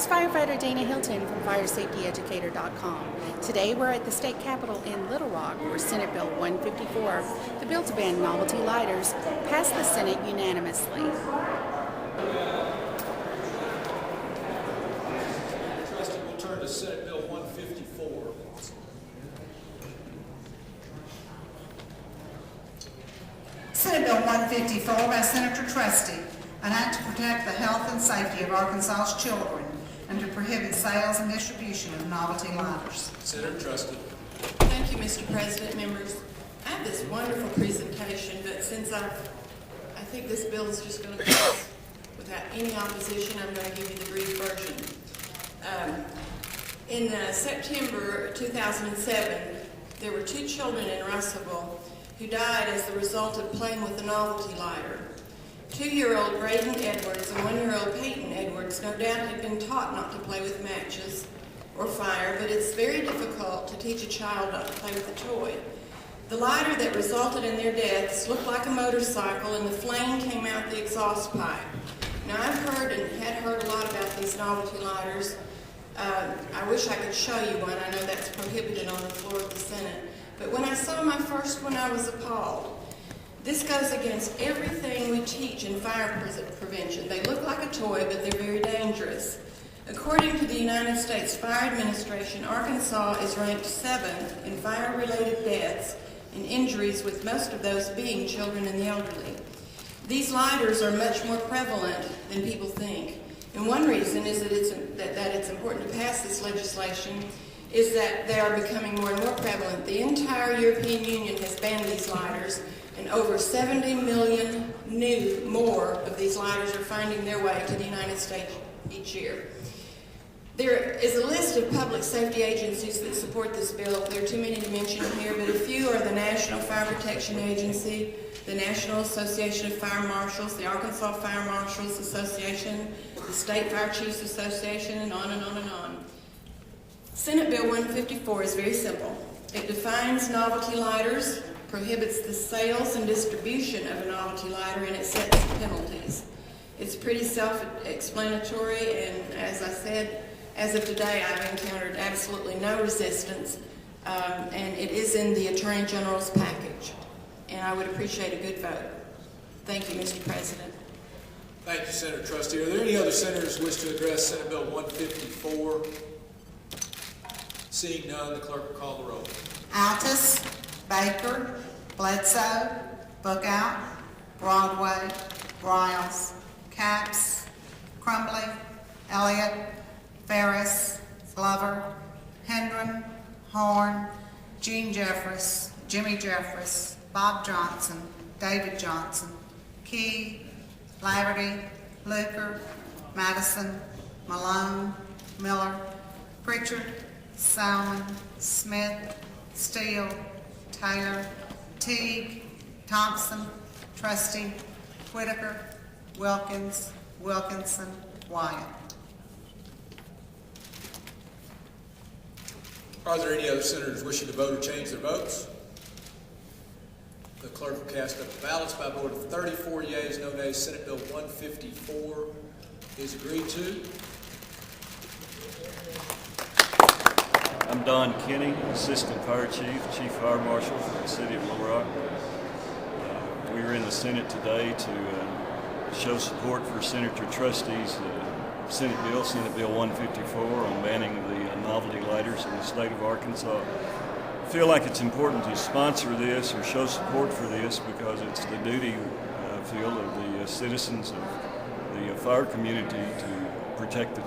is Firefighter Dana Hilton from FireSafetyEducator.com. Today we're at the state capitol in Little Rock where Senate Bill 154, the bill to ban novelty lighters, passed the Senate unanimously. We'll turn to Senate Bill 154. Senate Bill 154 by Senator Trusty, an act to protect the health and safety of Arkansas's children and to prohibit sales and distribution of novelty lighters. Senator Trusty. Thank you, Mr. President, members. I have this wonderful presentation, but since I think this bill is just going to pass without any opposition, I'm going to give you the brief version. In September 2007, there were 2 children in Russellville who died as the result of playing with a novelty lighter. 2-year-old Braden Edwards and 1-year-old Peyton Edwards no doubt had been taught not to play with matches or fire, but it's very difficult to teach a child not to play with a toy. The lighter that resulted in their deaths looked like a motorcycle, and the flame came out the exhaust pipe. Now, I've heard and had heard a lot about these novelty lighters. I wish I could show you one. I know that's prohibited on the floor of the Senate. But when I saw my first one, I was appalled. This goes against everything we teach in fire prevention. They look like a toy, but they're very dangerous. According to the United States Fire Administration, Arkansas is ranked 7th in fire-related deaths and injuries, with most of those being children and the elderly. These lighters are much more prevalent than people think. And one reason is that it's important to pass this legislation is that they are becoming more and more prevalent. The entire European Union has banned these lighters, and over 70 million more of these lighters are finding their way to the United States each year. There is a list of public safety agencies that support this bill. There are too many to mention here, but a few are the National Fire Protection Agency, the National Association of Fire Marshals, the Arkansas Fire Marshals Association, the State Fire Chiefs Association, and on and on and on. Senate Bill 154 is very simple. It defines novelty lighters, prohibits the sales and distribution of a novelty lighter, and it sets penalties. It's pretty self-explanatory, and as I said, as of today, I've encountered absolutely no resistance, and it is in the Attorney General's package, and I would appreciate a good vote. Thank you, Mr. President. Thank you, Senator Trusty. Are there any other senators who wish to address Senate Bill 154? Seeing none, the clerk will call the roll. Altus, Baker, Bledsoe, Bookout, Broadway, Riles, Capps, Crumbly, Elliott, Ferris, Glover, Hendren, Horn, Gene Jeffress, Jimmy Jeffress, Bob Johnson, David Johnson, Key, Laverty, Luker, Madison, Malone, Miller, Pritchard, Salmon, Smith, Steele, Taylor, Teague, Thompson, Trusty, Whitaker, Wilkins, Wilkinson, Wyatt. Are there any other senators wishing to vote or change their votes? The clerk will cast up the ballots. By a vote of 34 yeas, no nays. Senate Bill 154 is agreed to. I'm Don Kenny, Assistant Fire Chief, Chief Fire Marshal for the City of Little Rock. We are in the Senate today to show support for Senator Trustee's Senate Bill 154, on banning the novelty lighters in the state of Arkansas. I feel like it's important to sponsor this or show support for this because it's the duty, I feel, of the citizens of the fire community to protect the